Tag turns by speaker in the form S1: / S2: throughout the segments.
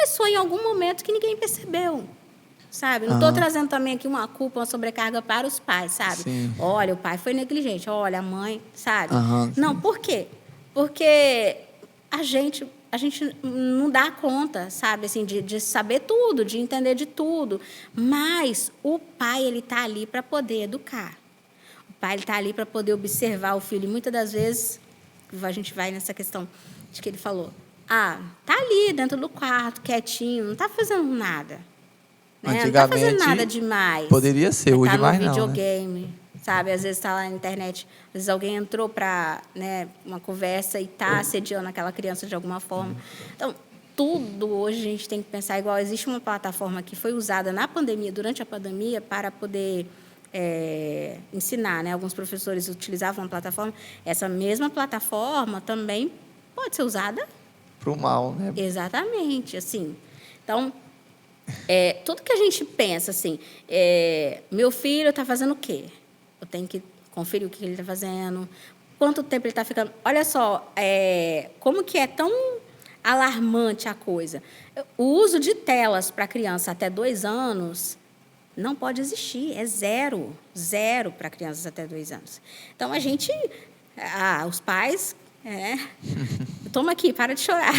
S1: começou em algum momento que ninguém percebeu, sabe? Não estou trazendo também aqui uma culpa, uma sobrecarga para os pais, sabe?
S2: Sim.
S1: Olha, o pai foi negligente, olha, a mãe, sabe?
S2: Sim.
S1: Não, por quê? Porque a gente não dá conta, sabe, assim, de saber tudo, de entender de tudo. Mas o pai, ele está ali para poder educar. O pai está ali para poder observar o filho. E muitas das vezes, a gente vai nessa questão de que ele falou, tá ali dentro do quarto, quietinho, não está fazendo nada. Né? Não está fazendo nada demais.
S2: Poderia ser, hoje mais não, né?
S1: Videogame, sabe? Às vezes está lá na internet, às vezes alguém entrou para, né, uma conversa e está assediando aquela criança de alguma forma. Então, tudo hoje a gente tem que pensar igual. Existe uma plataforma que foi usada na pandemia, durante a pandemia, para poder ensinar, né? Alguns professores utilizavam a plataforma. Essa mesma plataforma também pode ser usada
S2: para o mal, né?
S1: Exatamente, assim. Então, tudo que a gente pensa, assim, meu filho está fazendo o quê? Eu tenho que conferir o que ele está fazendo, quanto tempo ele está ficando. Olha só, como que é tão alarmante a coisa. O uso de telas para criança até 2 anos não pode existir, é zero para crianças até 2 anos. Então, a gente, os pais... Toma aqui, para de chorar.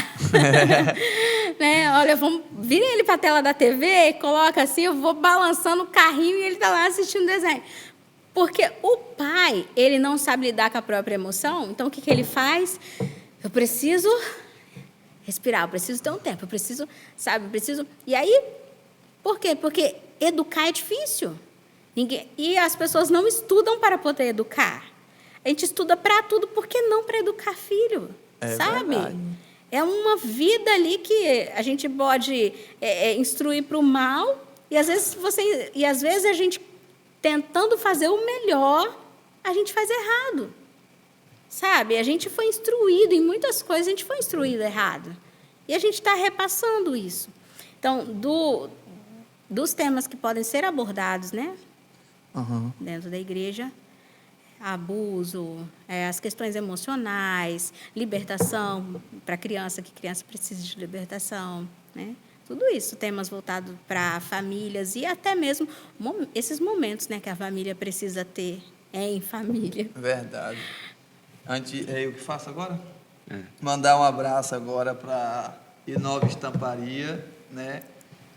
S1: Né? Olha, vira ele para a tela da TV, coloca assim, eu vou balançando o carrinho e ele está lá assistindo desenho. Porque o pai, ele não sabe lidar com a própria emoção, então o que ele faz? Eu preciso respirar, eu preciso ter um tempo, eu preciso, sabe, eu preciso... E aí, por quê? Porque educar é difícil. E as pessoas não estudam para poder educar. A gente estuda para tudo, por que não para educar filho? Sabe?
S2: Verdade.
S1: É uma vida ali que a gente pode instruir para o mal, e às vezes a gente, tentando fazer o melhor, a gente faz errado. Sabe? A gente foi instruído em muitas coisas, a gente foi instruído errado. E a gente está repassando isso. Então, dos temas que podem ser abordados, né? Dentro da igreja, abuso, as questões emocionais, libertação para criança, que criança precisa de libertação, né? Tudo isso, temas voltados para famílias e até mesmo esses momentos, né, que a família precisa ter em família.
S2: Verdade. Eu que faço agora? Mandar um abraço agora para Inova Estamparia, né?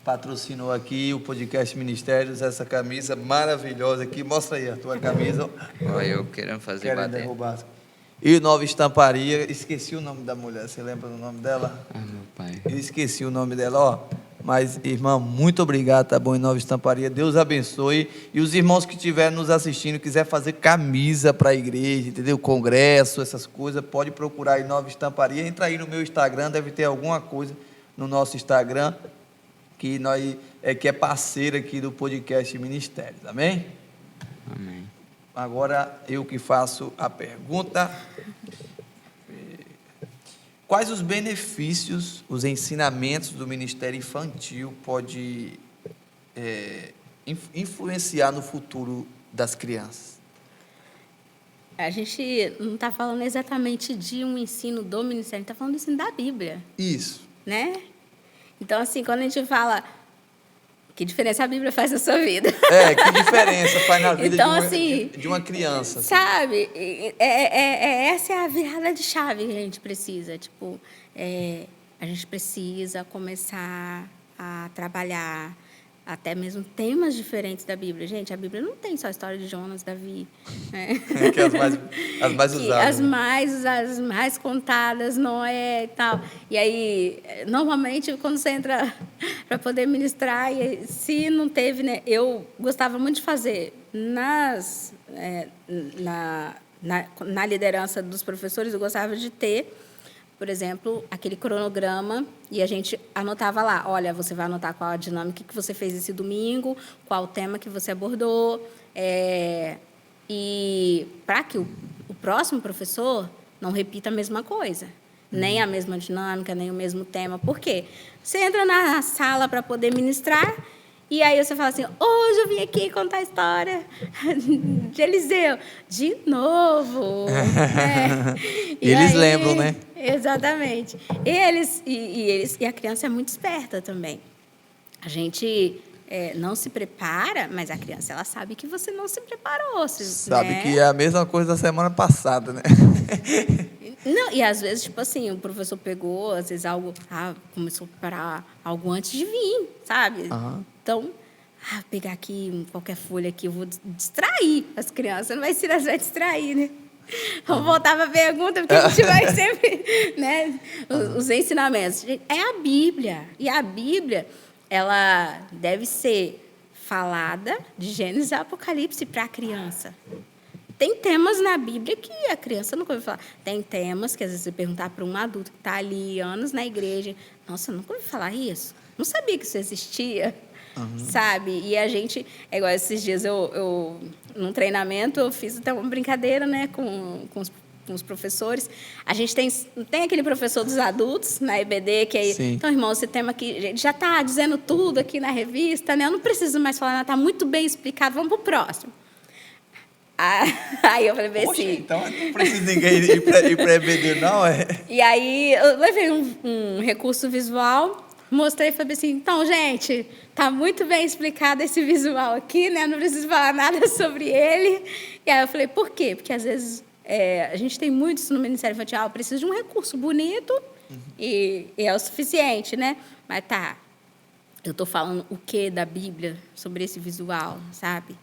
S2: Patrocinou aqui o podcast Ministérios, essa camisa maravilhosa aqui. Mostra aí a tua camisa.
S3: Olha, eu querendo fazer bater.
S2: Derrubar. E Nova Estamparia, esqueci o nome da mulher, você lembra do nome dela?
S3: Meu pai.
S2: Eu esqueci o nome dela, ó. Mas, irmã, muito obrigado, tá bom? Em Nova Estamparia, Deus abençoe. E os irmãos que estiverem nos assistindo, quiser fazer camisa para a igreja, entendeu? Congresso, essas coisas, pode procurar em Nova Estamparia. Entra aí no meu Instagram, deve ter alguma coisa no nosso Instagram, que é parceiro aqui do podcast Ministérios, amém?
S3: Amém.
S2: Agora eu que faço a pergunta. Quais os benefícios, os ensinamentos do Ministério Infantil pode influenciar no futuro das crianças?
S1: A gente não está falando exatamente de um ensino do Ministério, a gente está falando do ensino da Bíblia.
S2: Isso.
S1: Né? Então, assim, quando a gente fala... Que diferença a Bíblia faz na sua vida?
S2: Que diferença faz na vida
S1: então, assim,
S2: de uma criança?
S1: Sabe? Essa é a virada de chave que a gente precisa. Tipo, a gente precisa começar a trabalhar até mesmo temas diferentes da Bíblia. Gente, a Bíblia não tem só a história de Jonas, Davi. Né?
S2: Que as mais usadas.
S1: As mais contadas, Noé e tal. E aí, normalmente, quando você entra para poder ministrar, se não teve... Né, eu gostava muito de fazer na liderança dos professores, eu gostava de ter, por exemplo, aquele cronograma, e a gente anotava lá, olha, você vai anotar qual a dinâmica que você fez esse domingo, qual o tema que você abordou, e para que o próximo professor não repita a mesma coisa, nem a mesma dinâmica, nem o mesmo tema. Por quê? Você entra na sala para poder ministrar E aí você fala assim, hoje eu vim aqui contar a história de Eliseu. De novo. Né?
S2: Eles lembram, né?
S1: Exatamente. E a criança é muito esperta também. A gente não se prepara, mas a criança ela sabe que você não se preparou.
S2: Sabe
S1: né?
S2: que é a mesma coisa da semana passada, né?
S1: Não, e às vezes, tipo assim, o professor pegou, às vezes, começou a preparar algo antes de vir, sabe?
S2: Aham.
S1: Então, pegar aqui qualquer folha aqui, eu vou distrair as crianças, não vai ensinar, vai distrair, né? Vamos voltar para a pergunta, porque a gente vai sempre, né? Os ensinamentos. É a Bíblia. E a Bíblia, ela deve ser falada de Gênesis a Apocalipse para a criança. Tem temas na Bíblia que a criança nunca ouviu falar. Tem temas que, às vezes, você perguntar para um adulto que está ali anos na igreja, nossa, eu nunca ouvi falar isso. Não sabia que isso existia, sabe? E a gente, igual esses dias, eu num treinamento, eu fiz até uma brincadeira, né, com os professores. A gente tem aquele professor dos adultos na EBD, que aí,
S2: Sim.
S1: então, irmão, esse tema aqui, a gente já está dizendo tudo aqui na revista, né? Eu não preciso mais falar nada, está muito bem explicado, vamos para o próximo. Aí eu falei bem
S2: Poxa,
S1: assim.
S2: então não precisa ninguém ir para EBD, não?
S1: E aí eu levei um recurso visual, mostrei e falei assim, então, gente, tá muito bem explicado esse visual aqui, né? Não preciso falar nada sobre ele. E aí eu falei, por quê? Porque às vezes a gente tem muito isso no Ministério Infantil, eu preciso de um recurso bonito e é o suficiente, né? Mas tá, eu tô falando o que da Bíblia sobre esse visual, sabe?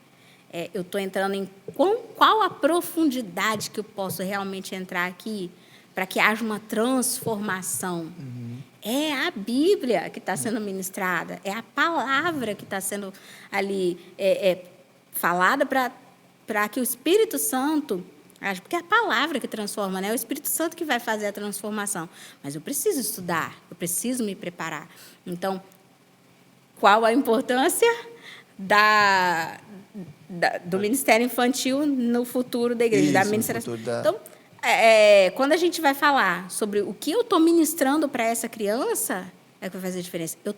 S1: Eu estou entrando em qual a profundidade que eu posso realmente entrar aqui para que haja uma transformação. É a Bíblia que está sendo ministrada, é a palavra que está sendo ali falada para que o Espírito Santo... Porque é a palavra que transforma, né? É o Espírito Santo que vai fazer a transformação. Mas eu preciso estudar, eu preciso me preparar. Então, qual a importância do Ministério Infantil no futuro da igreja,
S2: Isso,
S1: da
S2: no
S1: ministração.
S2: futuro da...
S1: Então, quando a gente vai falar sobre o que eu estou ministrando para essa criança, é que vai fazer a diferença. Eu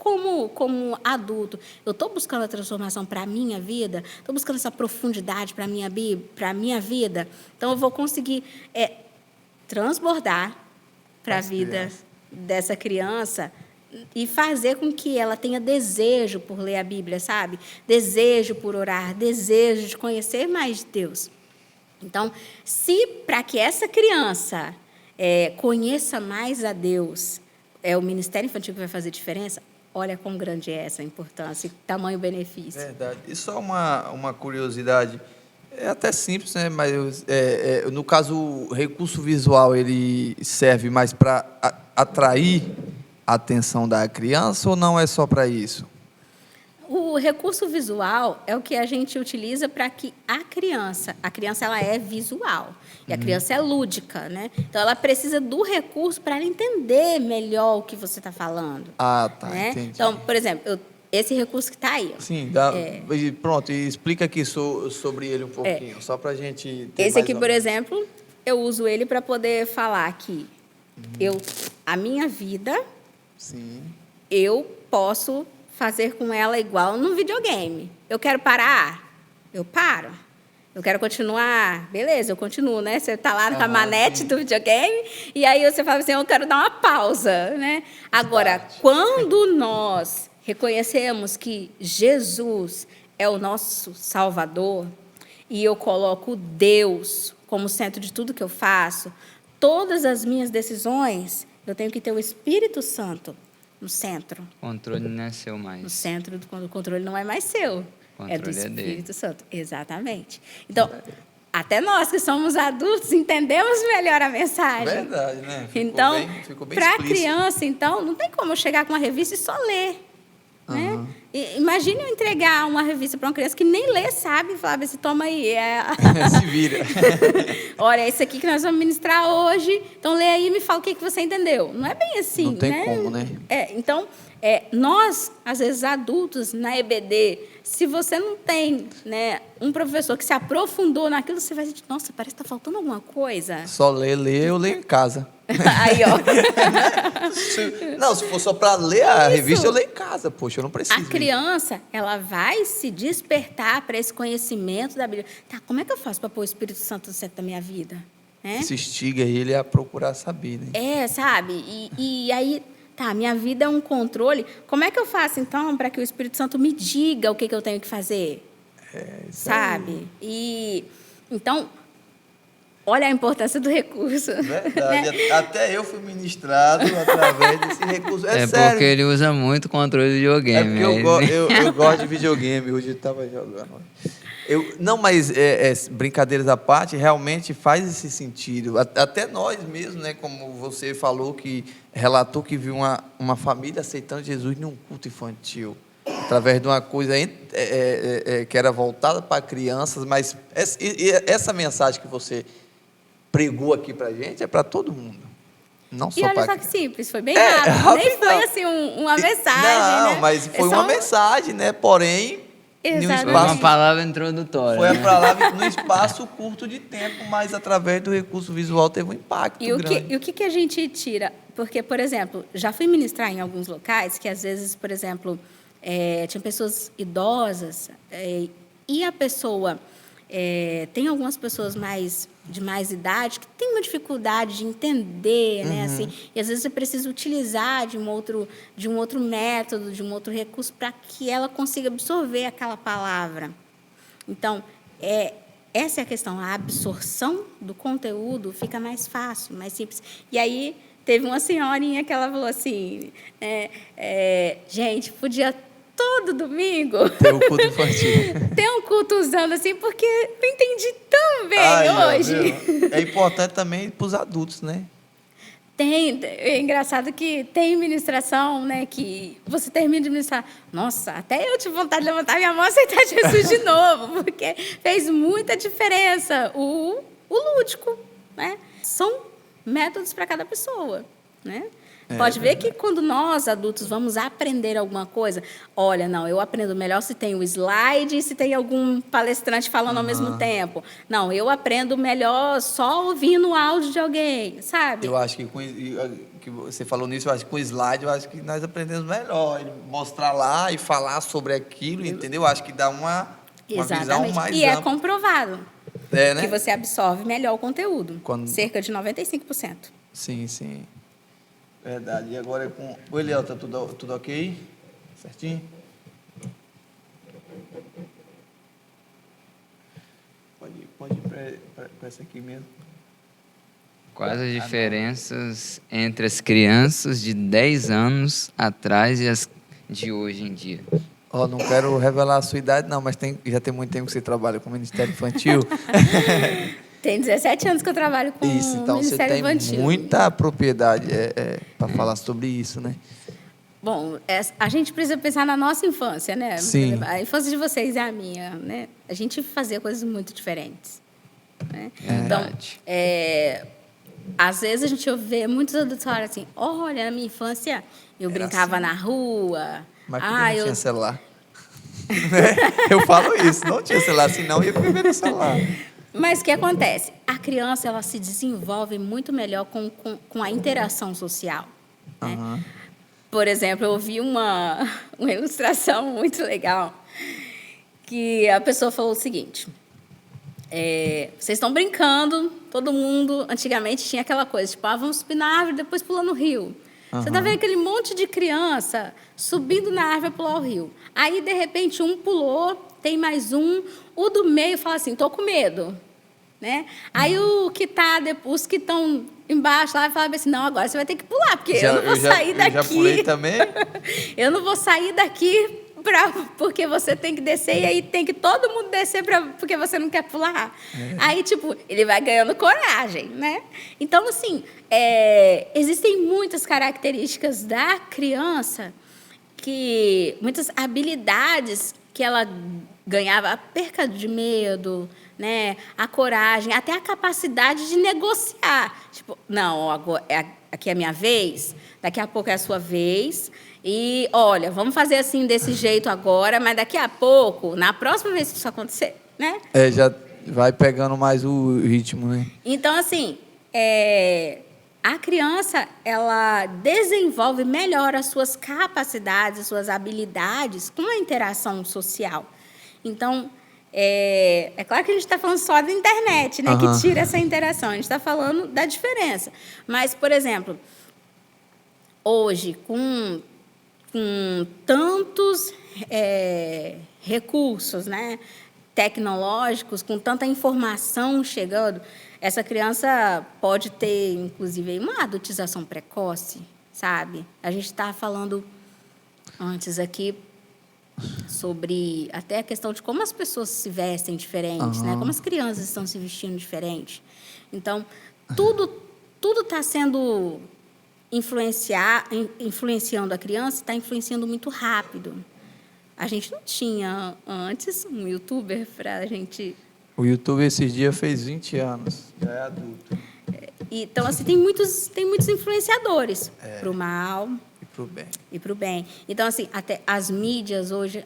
S1: como adulto, eu estou buscando a transformação para a minha vida, estou buscando essa profundidade para a minha vida, então eu vou conseguir transbordar para a vida dessa criança e fazer com que ela tenha desejo por ler a Bíblia, sabe? Desejo por orar, desejo de conhecer mais de Deus. Então, se para que essa criança conheça mais a Deus, é o Ministério Infantil que vai fazer diferença, olha quão grande é essa importância e tamanho benefício.
S2: Verdade. E só uma curiosidade, é até simples, né? Mas no caso, o recurso visual, ele serve mais para atrair a atenção da criança ou não é só para isso?
S1: O recurso visual é o que a gente utiliza para que a criança ela é visual e a criança é lúdica, né? Então ela precisa do recurso para ela entender melhor o que você está falando.
S2: Ah, tá,
S1: né?
S2: entendi.
S1: Então, por exemplo, esse recurso que está aí. Ó,
S2: Sim, pronto, e explica aqui sobre ele um pouquinho, só para a gente ter
S1: esse aqui,
S2: mais
S1: por exemplo, eu uso ele para poder falar que a minha vida,
S2: Sim.
S1: eu posso fazer com ela igual num videogame. Eu quero parar? Eu paro. Eu quero continuar? Beleza, eu continuo, né? Você está lá na manete do videogame e aí você fala assim, eu quero dar uma pausa, né? Agora, quando nós reconhecemos que Jesus é o nosso Salvador e eu coloco Deus como centro de tudo que eu faço, todas as minhas decisões, eu tenho que ter o Espírito Santo no centro.
S3: O controle não é seu
S1: No
S3: mais.
S1: centro, quando o controle não é mais seu. É do
S3: Controle é dele.
S1: Espírito Santo. Exatamente. Então, até nós que somos adultos entendemos melhor a mensagem.
S2: Verdade, né?
S1: Então,
S2: Ficou bem
S1: para a
S2: explícito.
S1: criança, então, não tem como eu chegar com uma revista e só ler. Né? Imagine eu entregar uma revista para uma criança que nem lê, sabe? E falar assim, toma aí.
S2: Se vira.
S1: Olha, é isso aqui que nós vamos ministrar hoje. Então, lê aí e me fala o que você entendeu. Não é bem assim,
S2: Não tem
S1: né?
S2: como, né?
S1: Então, nós, às vezes, adultos, na EBD, se você não tem, né, um professor que se aprofundou naquilo, você vai dizer, nossa, parece que está faltando alguma coisa.
S2: Só ler, eu leio em casa.
S1: Aí, ó.
S2: Não, se for só para ler a revista, eu leio em casa. Poxa, eu não preciso.
S1: A criança, ela vai se despertar para esse conhecimento da Bíblia. Tá, como é que eu faço para pôr o Espírito Santo no centro da minha vida? Né?
S2: Se instiga ele a procurar saber, né?
S1: Sabe? E aí, tá, minha vida é um controle. Como é que eu faço, então, para que o Espírito Santo me diga o que eu tenho que fazer? Sabe? E, então, olha a importância do recurso.
S2: Verdade.
S1: Né?
S2: Até eu fui ministrado através desse recurso. É sério.
S3: porque ele usa muito controle de
S2: É
S3: videogame.
S2: porque eu gosto de videogame. Hoje eu estava jogando. Não, mas brincadeiras à parte, realmente faz esse sentido. Até nós mesmos, né? Como você falou, que relatou que viu uma família aceitando Jesus num culto infantil, através de uma coisa que era voltada para crianças, mas essa mensagem que você pregou aqui para a gente é para todo mundo, não só
S1: E olha
S2: para
S1: só que simples, foi bem
S2: rápido,
S1: rápido. Nem foi assim uma mensagem,
S2: não,
S1: né?
S2: mas foi uma mensagem, né? Porém,
S1: Exatamente.
S3: Foi uma palavra introdutória.
S2: foi
S3: né?
S2: para lá num espaço curto de tempo, mas através do recurso visual teve um impacto grande.
S1: E o que a gente tira? Porque, por exemplo, já fui ministrar em alguns locais que, às vezes, por exemplo, tinha pessoas idosas e a pessoa... tem algumas pessoas de mais idade que têm uma dificuldade de entender, né? Assim, e, às vezes, você precisa utilizar de um outro método, de um outro recurso para que ela consiga absorver aquela palavra. Então, essa é a questão. A absorção do conteúdo fica mais fácil, mais simples. E aí, teve uma senhorinha que ela falou assim, gente, podia todo domingo
S2: Tem o culto infantil.
S1: ter um culto usando assim, porque eu entendi tão bem hoje.
S2: É importante também para os adultos, né?
S1: É engraçado que tem ministração, né, que você termina de ministrar. Nossa, até eu tive vontade de levantar minha mão e aceitar Jesus de novo, porque fez muita diferença o lúdico, né? São métodos para cada pessoa, né? Pode ver que quando nós, adultos, vamos aprender alguma coisa, olha, não, eu aprendo melhor se tem o slide e se tem algum palestrante falando ao mesmo tempo. Não, eu aprendo melhor só ouvindo o áudio de alguém, sabe?
S2: Eu acho que que você falou nisso, eu acho que com o slide, eu acho que nós aprendemos melhor. Ele mostrar lá e falar sobre aquilo, entendeu? Eu acho que dá uma visão mais
S1: E
S2: ampla.
S1: é comprovado
S2: Né?
S1: que você absorve melhor o conteúdo.
S2: Quando-
S1: Cerca de 95%.
S2: Sim, sim. Verdade. E agora com o Eliel, tá tudo ok? Certinho? Pode ir para essa aqui mesmo.
S3: Quais as diferenças entre as crianças de 10 anos atrás e as de hoje em dia?
S2: Não quero revelar a sua idade, não, mas já tem muito tempo que você trabalha com o Ministério Infantil.
S1: Tem 17 anos que eu trabalho com
S2: Isso, então
S1: o
S2: você
S1: Ministério
S2: tem
S1: Infantil.
S2: muita propriedade para falar sobre isso, né?
S1: Bom, a gente precisa pensar na nossa infância, né?
S2: Sim.
S1: A infância de vocês é a minha, né? A gente fazia coisas muito diferentes. Né?
S3: Verdade.
S1: Então, às vezes a gente vê muitos adultos falarem assim, olha, na minha infância eu brincava na rua.
S2: Mas porque não tinha celular. Eu falo isso, não tinha celular, senão ia viver no celular.
S1: Mas o que acontece? A criança ela se desenvolve muito melhor com a interação social. Né?
S2: Aham.
S1: Por exemplo, eu vi uma ilustração muito legal que a pessoa falou o seguinte: vocês estão brincando, todo mundo antigamente tinha aquela coisa, tipo, vamos subir na árvore, depois pular no rio. Você está vendo aquele monte de criança subindo na árvore para pular o rio. Aí, de repente, um pulou, tem mais um, o do meio fala assim, estou com medo. Né? Aí os que estão embaixo lá falavam assim, não, agora você vai ter que pular, porque eu não vou sair daqui.
S2: Eu já pulei também.
S1: Eu não vou sair daqui porque você tem que descer e aí tem que todo mundo descer porque você não quer pular. Aí, tipo, ele vai ganhando coragem, né? Então, assim, existem muitas características da criança, muitas habilidades que ela ganhava, a perca de medo, né? A coragem, até a capacidade de negociar. Tipo, não, agora, aqui é a minha vez, daqui a pouco é a sua vez. E, olha, vamos fazer assim, desse jeito agora, mas daqui a pouco, na próxima vez que isso acontecer, né?
S2: Já vai pegando mais o ritmo, né?
S1: Então, assim, a criança, ela desenvolve melhor as suas capacidades, as suas habilidades com a interação social. Então, é claro que a gente está falando só da internet, né, que tira essa interação. A gente está falando da diferença. Mas, por exemplo, hoje, com tantos recursos, né, tecnológicos, com tanta informação chegando, essa criança pode ter, inclusive, uma adultização precoce, sabe? A gente estava falando antes aqui sobre até a questão de como as pessoas se vestem diferentes, né? Como as crianças estão se vestindo diferente. Então, tudo está sendo influenciando a criança, está influenciando muito rápido. A gente não tinha antes um youtuber para a gente...
S2: O YouTube esses dias fez 20 anos, já é adulto.
S1: Então, assim, tem muitos influenciadores para o mal
S2: E para o bem.
S1: Então, assim, até as mídias hoje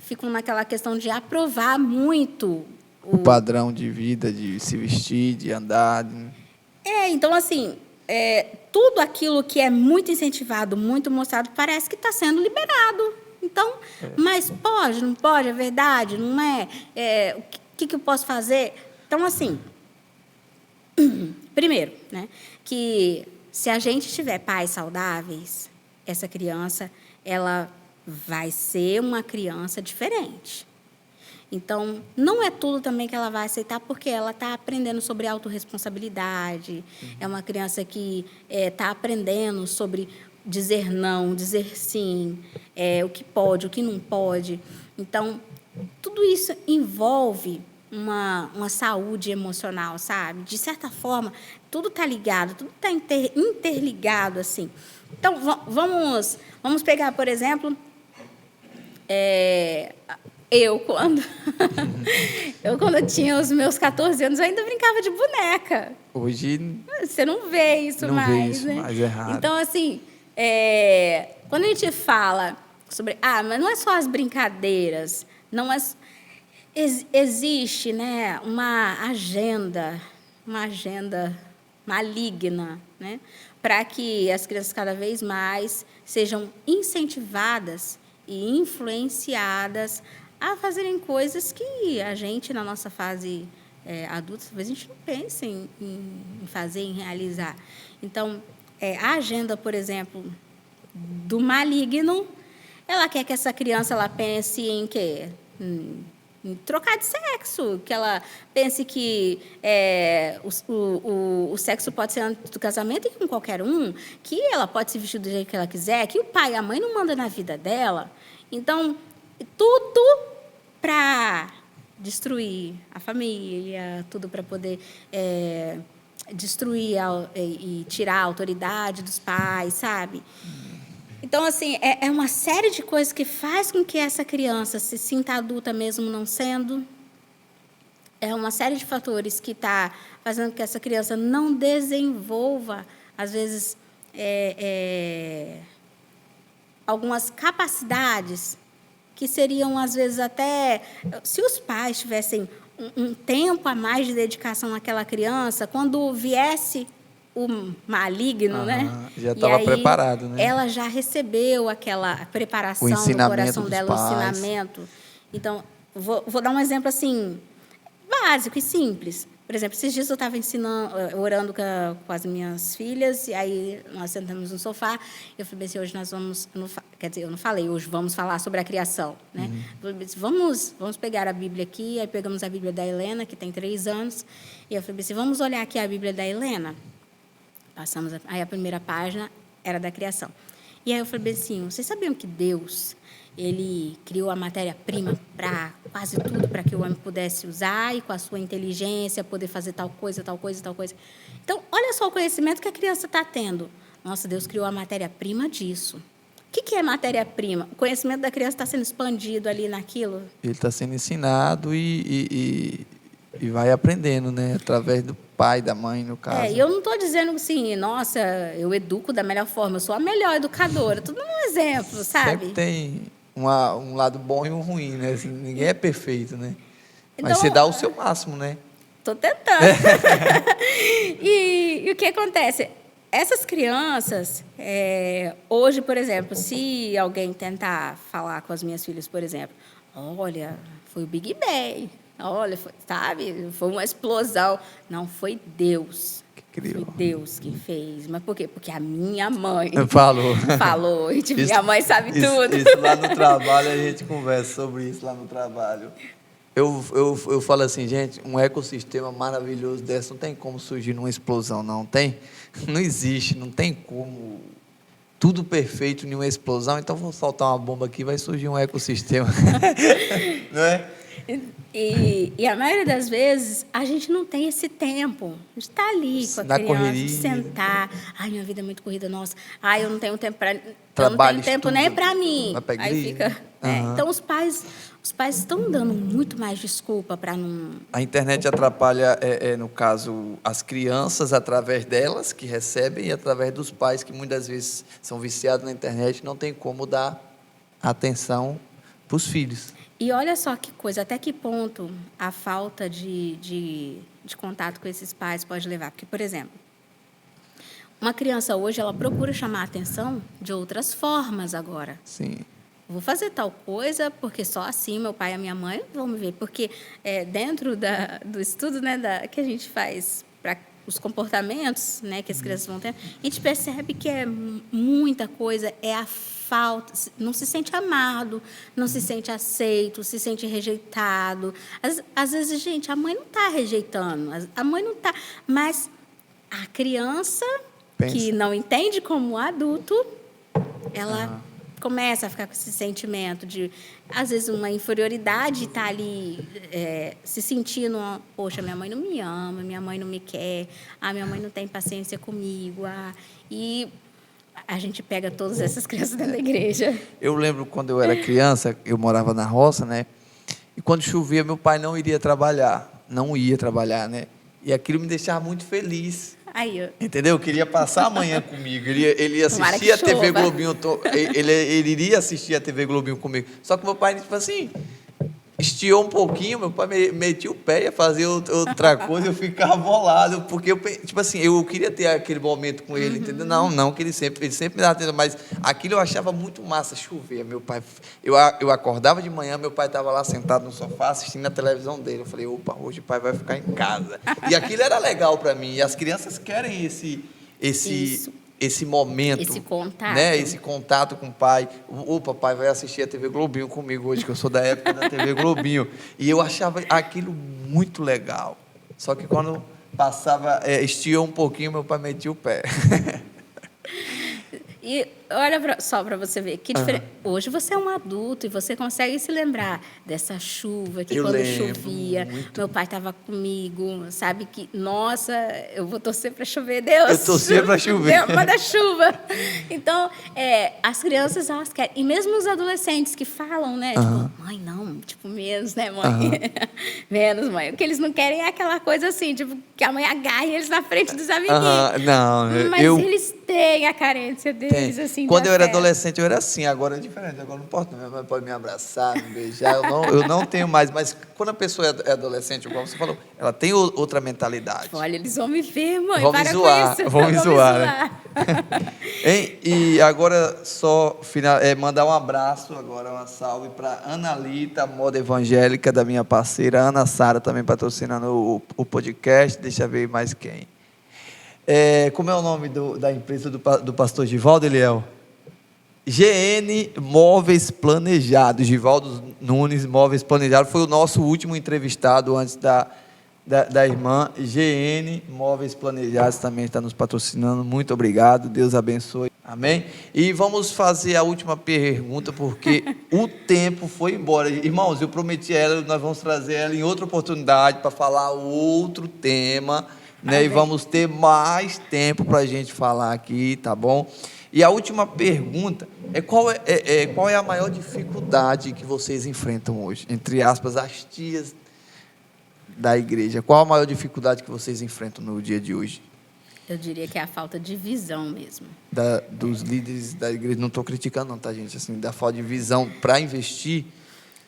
S1: ficam naquela questão de aprovar muito
S2: O padrão de vida, de se vestir, de andar.
S1: Então, assim, tudo aquilo que é muito incentivado, muito mostrado, parece que está sendo liberado. Então, mas pode, não pode, é verdade, não é? O que eu posso fazer? Então, assim, primeiro, né, que se a gente tiver pais saudáveis, essa criança, ela vai ser uma criança diferente. Então, não é tudo também que ela vai aceitar, porque ela está aprendendo sobre autorresponsabilidade. É uma criança que está aprendendo sobre dizer não, dizer sim, o que pode, o que não pode. Então, tudo isso envolve uma saúde emocional, sabe? De certa forma, tudo está ligado, tudo está interligado, assim. Então, vamos pegar, por exemplo, quando eu tinha os meus 14 anos, eu ainda brincava de boneca.
S2: Hoje...
S1: Você não vê isso
S2: não
S1: mais,
S2: vê isso
S1: né?
S2: mais, é raro.
S1: Então, assim, quando a gente fala sobre... mas não é só as brincadeiras, não é... Existe, né, uma agenda maligna, né, para que as crianças cada vez mais sejam incentivadas e influenciadas a fazerem coisas que a gente, na nossa fase adulta, talvez a gente não pense em fazer, em realizar. Então, a agenda, por exemplo, do maligno, ela quer que essa criança ela pense em quê? Em trocar de sexo, que ela pense que o sexo pode ser antes do casamento e com qualquer um, que ela pode se vestir do jeito que ela quiser, que o pai e a mãe não mandam na vida dela. Então, tudo para destruir a família, tudo para poder destruir e tirar a autoridade dos pais, sabe? Então, assim, é uma série de coisas que faz com que essa criança se sinta adulta mesmo não sendo. É uma série de fatores que está fazendo com que essa criança não desenvolva, às vezes, algumas capacidades que seriam, às vezes, até... Se os pais tivessem um tempo a mais de dedicação naquela criança, quando viesse o maligno, né?
S2: Já estava preparado, né?
S1: Ela já recebeu aquela preparação no coração dela, o ensinamento. Então, vou dar um exemplo assim, básico e simples. Por exemplo, esses dias eu estava orando com as minhas filhas, e aí nós sentamos no sofá, eu falei assim, hoje nós vamos... eu não falei, hoje vamos falar sobre a criação, né? Eu falei assim, vamos pegar a Bíblia aqui, aí pegamos a Bíblia da Helena, que tem 3 anos, e eu falei assim, vamos olhar aqui a Bíblia da Helena. Passamos, aí a primeira página era da criação. E aí eu falei assim, vocês sabiam que Deus, ele criou a matéria-prima para quase tudo, para que o homem pudesse usar e com a sua inteligência poder fazer tal coisa, tal coisa, tal coisa. Então, olha só o conhecimento que a criança está tendo. Nossa, Deus criou a matéria-prima disso. O que é matéria-prima? O conhecimento da criança está sendo expandido ali naquilo?
S2: Ele está sendo ensinado e vai aprendendo, né? Através do pai, da mãe, no caso.
S1: E eu não estou dizendo assim, nossa, eu educo da melhor forma, eu sou a melhor educadora. Tudo um exemplo, sabe?
S2: Sempre tem um lado bom e um ruim, né? Assim, ninguém é perfeito, né?
S1: Então,
S2: mas você dá o seu máximo, né?
S1: Tô tentando. E o que acontece? Essas crianças, hoje, por exemplo, se alguém tentar falar com as minhas filhas, por exemplo, olha, foi o Big Bang, olha, sabe, foi uma explosão. Não, foi Deus.
S2: criou.
S1: Foi Deus que fez. Mas por quê? Porque a minha mãe
S2: Falou.
S1: falou. E, tipo, minha mãe sabe tudo.
S2: Isso lá no trabalho, a gente conversa sobre isso lá no trabalho. Eu falo assim, gente, um ecossistema maravilhoso desse não tem como surgir numa explosão, não tem? Não existe, não tem como tudo perfeito em uma explosão, então vou soltar uma bomba aqui, vai surgir um ecossistema. Não é?
S1: E a maioria das vezes, a gente não tem esse tempo. A gente está ali com a
S2: Na
S1: criança,
S2: correria.
S1: de sentar. Ai, minha vida é muito corrida, nossa. Ai, eu não tenho tempo para... Eu não
S2: Trabalho,
S1: tenho tempo
S2: estudo,
S1: nem para mim.
S2: vai pra
S1: Aí
S2: igreja.
S1: fica... Então, os pais estão dando muito mais desculpa para não...
S2: A internet atrapalha, no caso, as crianças através delas, que recebem, e através dos pais, que muitas vezes são viciados na internet, não tem como dar atenção para os filhos.
S1: E olha só que coisa, até que ponto a falta de contato com esses pais pode levar. Porque, por exemplo, uma criança hoje, ela procura chamar a atenção de outras formas agora.
S2: Sim.
S1: Vou fazer tal coisa, porque só assim meu pai e a minha mãe vão me ver. Porque dentro do estudo, né, que a gente faz para os comportamentos, né, que as crianças vão ter, a gente percebe que muita coisa é a falta, não se sente amado, não se sente aceito, se sente rejeitado. Às vezes, gente, a mãe não está rejeitando, a mãe não está, mas a criança que não entende como adulto, ela começa a ficar com esse sentimento de, às vezes, uma inferioridade, está ali se sentindo, poxa, minha mãe não me ama, minha mãe não me quer, minha mãe não tem paciência comigo, e a gente pega todas essas crianças dentro da igreja.
S2: Eu lembro quando eu era criança, eu morava na roça, né? E quando chovia, meu pai não ia trabalhar, né? E aquilo me deixava muito feliz.
S1: Aí,
S2: Entendeu? Eu queria passar a manhã comigo. Ele ia assistir a TV Globinho. Ele iria assistir a TV Globinho comigo. Só que meu pai, tipo assim, estiou um pouquinho, meu pai metia o pé, ia fazer outra coisa, eu ficava bolado, porque tipo assim, eu queria ter aquele momento com ele, entendeu? Não, que ele sempre me dava atenção, mas aquilo eu achava muito massa, chover, meu pai, eu acordava de manhã, meu pai estava lá sentado no sofá, assistindo a televisão dele, eu falei, opa, hoje o pai vai ficar em casa, e aquilo era legal para mim, e as crianças querem esse momento,
S1: esse contato,
S2: né? Esse contato com o pai. O papai vai assistir a TV Globinho comigo hoje, que eu sou da época da TV Globinho. E eu achava aquilo muito legal. Só que quando passava, estiou um pouquinho, meu pai metia o pé.
S1: E olha só para você ver que diferente. Hoje você é um adulto e você consegue se lembrar dessa chuva que quando chovia, meu pai estava comigo, sabe que, nossa, eu vou torcer para chover, Deus.
S2: Eu torcia para chover.
S1: Deus, manda chuva. Então, as crianças, elas querem. E mesmo os adolescentes que falam, né? Tipo, mãe, não, tipo, menos, né, mãe? Menos, mãe. O que eles não querem é aquela coisa assim, tipo, que a mãe agarre eles na frente dos amiguinhos.
S2: Não,
S1: mas eles têm a carência deles, assim.
S2: Quando eu era adolescente, eu era assim, agora é diferente, agora não posso, minha mãe pode me abraçar, me beijar, eu não tenho mais, mas quando a pessoa é adolescente, igual você falou, ela tem outra mentalidade.
S1: Olha, eles vão me ver, mãe,
S2: vão me zoar, vão me zoar. Né? Hein? E agora só mandar um abraço, agora uma salve para Analita, moda evangélica, da minha parceira, Ana Sara, também patrocinando o podcast, deixa eu ver mais quem. Como é o nome da empresa do pastor Givaldo, Eliel? GN Móveis Planejados, Givaldo Nunes Móveis Planejados, foi o nosso último entrevistado antes da irmã. GN Móveis Planejados também está nos patrocinando, muito obrigado, Deus abençoe, amém? E vamos fazer a última pergunta, porque o tempo foi embora. Irmãos, eu prometi a ela, nós vamos trazer ela em outra oportunidade para falar outro tema, né? E vamos ter mais tempo para a gente falar aqui, tá bom? E a última pergunta qual é a maior dificuldade que vocês enfrentam hoje? Entre aspas, as tias da igreja. Qual a maior dificuldade que vocês enfrentam no dia de hoje?
S1: Eu diria que é a falta de visão mesmo.
S2: Dos líderes da igreja. Não estou criticando não, tá, gente? Assim, da falta de visão para investir.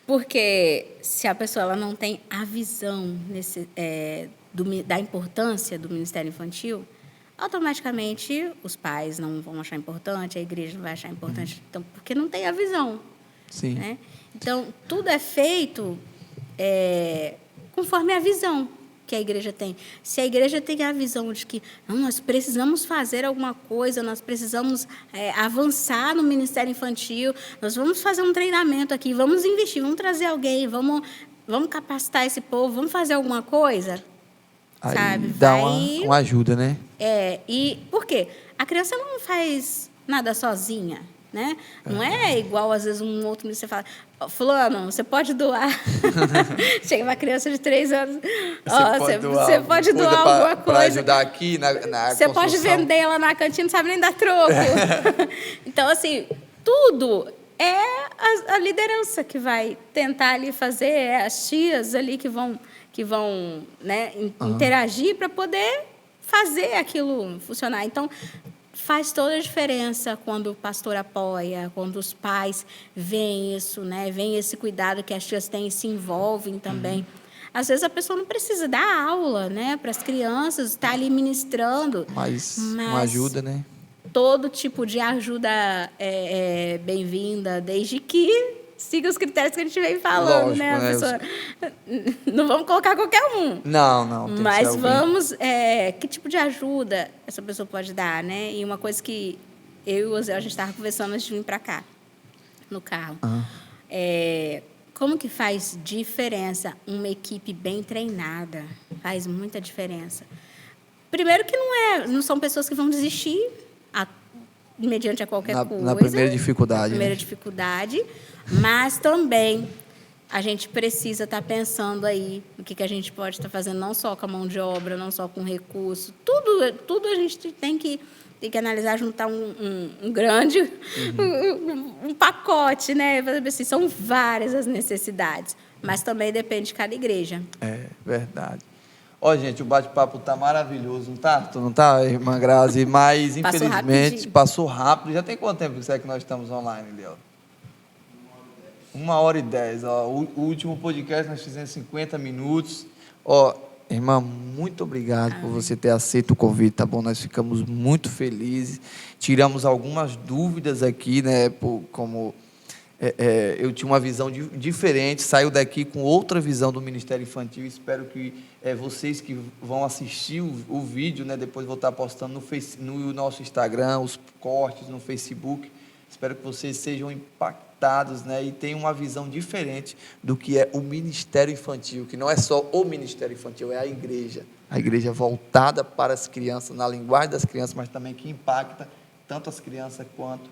S1: Porque se a pessoa ela não tem a visão da importância do Ministério Infantil, automaticamente os pais não vão achar importante, a igreja não vai achar importante, então, porque não tem a visão.
S2: Sim.
S1: Né? Então, tudo é feito conforme a visão que a igreja tem. Se a igreja tem a visão de que não, nós precisamos fazer alguma coisa, nós precisamos avançar no Ministério Infantil, nós vamos fazer um treinamento aqui, vamos investir, vamos trazer alguém, vamos capacitar esse povo, vamos fazer alguma coisa,
S2: Aí
S1: sabe?
S2: dá uma ajuda, né?
S1: E por quê? A criança não faz nada sozinha, né? Não é igual, às vezes, um outro você fala, fulano, você pode doar. Chega uma criança de 3 anos, você pode doar alguma coisa.
S2: Para ajudar aqui na
S1: Você
S2: construção.
S1: pode vender ela na cantina, não sabe nem dar troco. Então, assim, tudo é a liderança que vai tentar ali fazer, as tias ali que vão né, interagir para poder fazer aquilo funcionar. Então, faz toda a diferença quando o pastor apoia, quando os pais veem isso, né, veem esse cuidado que as tias têm e se envolvem também. Às vezes a pessoa não precisa dar aula, né, para as crianças, estar ali ministrando.
S2: Mas uma ajuda, né?
S1: Todo tipo de ajuda é bem-vinda, desde que siga os critérios que a gente vem falando.
S2: Lógico,
S1: né? A
S2: né?
S1: pessoa, não vamos colocar qualquer um.
S2: Não. Tem
S1: Mas
S2: que ser
S1: vamos... que tipo de ajuda essa pessoa pode dar, né? E uma coisa que eu e o Osel, a gente estava conversando antes de vir para cá, no carro. Como que faz diferença uma equipe bem treinada? Faz muita diferença. Primeiro que não são pessoas que vão desistir mediante a qualquer coisa.
S2: Na primeira dificuldade.
S1: Primeira dificuldade. Mas também a gente precisa estar pensando aí no que a gente pode estar fazendo, não só com a mão de obra, não só com recurso. Tudo a gente tem que analisar, juntar um grande um pacote, né? Assim, são várias as necessidades, mas também depende de cada igreja.
S2: É verdade. Ó, gente, o bate-papo tá maravilhoso, não tá? Tu não tá, irmã Grazi? Mas, infelizmente, passou rápido. Já tem quanto tempo que nós estamos online, Léo? 1h10. Ó. O último podcast nós fizemos 50 minutos. Ó, irmã, muito obrigado por você ter aceito o convite, tá bom? Nós ficamos muito felizes. Tiramos algumas dúvidas aqui, né? Como eu tinha uma visão diferente, saiu daqui com outra visão do Ministério Infantil. Espero que vocês que vão assistir o vídeo, né? Depois vou estar postando no nosso Instagram, os cortes no Facebook. Espero que vocês sejam impactados, né, e tenham uma visão diferente do que é o Ministério Infantil, que não é só o Ministério Infantil, é a igreja voltada para as crianças, na linguagem das crianças, mas também que impacta tanto as crianças quanto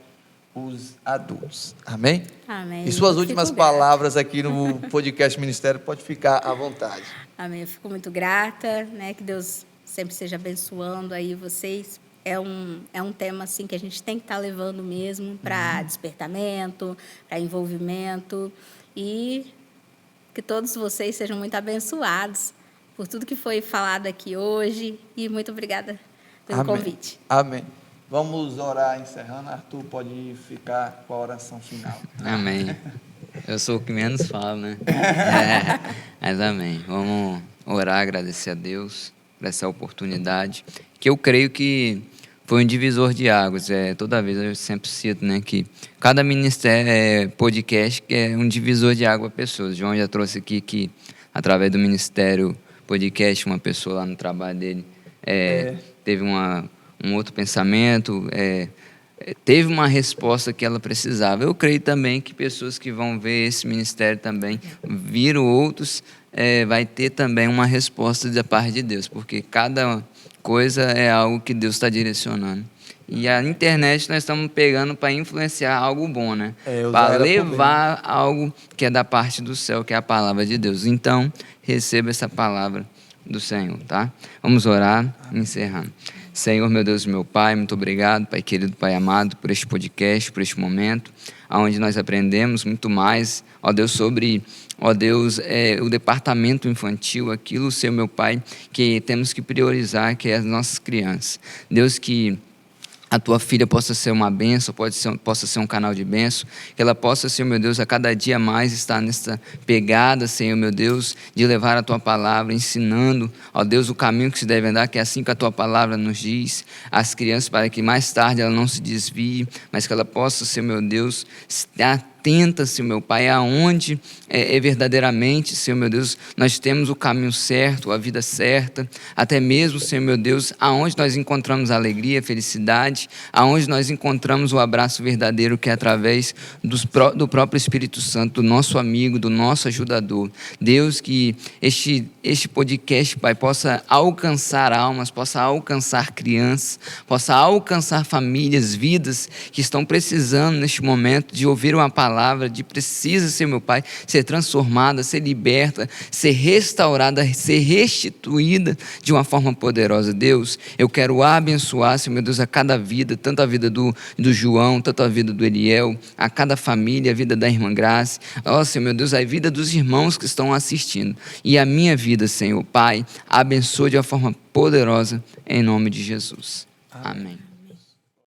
S2: os adultos. Amém?
S1: Amém.
S2: E suas últimas palavras aqui no podcast Ministério, pode ficar à vontade.
S1: Amém. Eu fico muito grata, né, que Deus sempre esteja abençoando aí vocês. É um tema assim que a gente tem que estar levando mesmo para despertamento, para envolvimento, e que todos vocês sejam muito abençoados por tudo que foi falado aqui hoje, e muito obrigada pelo convite.
S2: Amém. Vamos orar encerrando. Arthur, pode ficar com a oração final.
S3: Amém. Eu sou o que menos falo, né? Mas amém. Vamos orar, agradecer a Deus por essa oportunidade, que eu creio que foi um divisor de águas. Toda vez eu sempre cito, né, que cada ministério, podcast é um divisor de água para pessoas. João já trouxe aqui que, através do ministério podcast, uma pessoa lá no trabalho dele teve um outro pensamento, teve uma resposta que ela precisava. Eu creio também que pessoas que vão ver esse ministério também, viram outros, vai ter também uma resposta da parte de Deus, porque cada coisa é algo que Deus está direcionando. E a internet nós estamos pegando para influenciar algo bom, né? Para levar algo que é da parte do céu, que é a palavra de Deus. Então, receba essa palavra do Senhor, tá? Vamos orar, encerrando. Senhor, meu Deus e meu Pai, muito obrigado, Pai querido, Pai amado, por este podcast, por este momento, onde nós aprendemos muito mais, ó Deus, sobre, ó Deus, o departamento infantil, aquilo, Senhor, meu Pai, que temos que priorizar, que é as nossas crianças. Deus, que a tua filha possa ser uma bênção, possa ser um canal de bênção, que ela possa, Senhor meu Deus, a cada dia mais estar nessa pegada, Senhor meu Deus, de levar a tua palavra, ensinando, ó Deus, o caminho que se deve andar, que é assim que a tua palavra nos diz, às crianças, para que mais tarde ela não se desvie, mas que ela possa, Senhor meu Deus, estar atenta, Senhor meu Pai, aonde verdadeiramente, Senhor meu Deus, nós temos o caminho certo, a vida certa, até mesmo, Senhor meu Deus, aonde nós encontramos alegria, felicidade, aonde nós encontramos o abraço verdadeiro, que é através do próprio Espírito Santo, do nosso amigo, do nosso ajudador. Deus, que este podcast, Pai, possa alcançar almas, possa alcançar crianças, possa alcançar famílias, vidas que estão precisando neste momento de ouvir uma palavra, precisa, Senhor meu Pai, ser transformada, ser liberta, ser restaurada, ser restituída de uma forma poderosa. Deus, eu quero abençoar, Senhor meu Deus, a cada vida, tanto a vida do João, tanto a vida do Eliel, a cada família, a vida da irmã Grace, ó Senhor meu Deus, a vida dos irmãos que estão assistindo, e a minha vida, Senhor Pai, abençoe de uma forma poderosa, em nome de Jesus. Amém.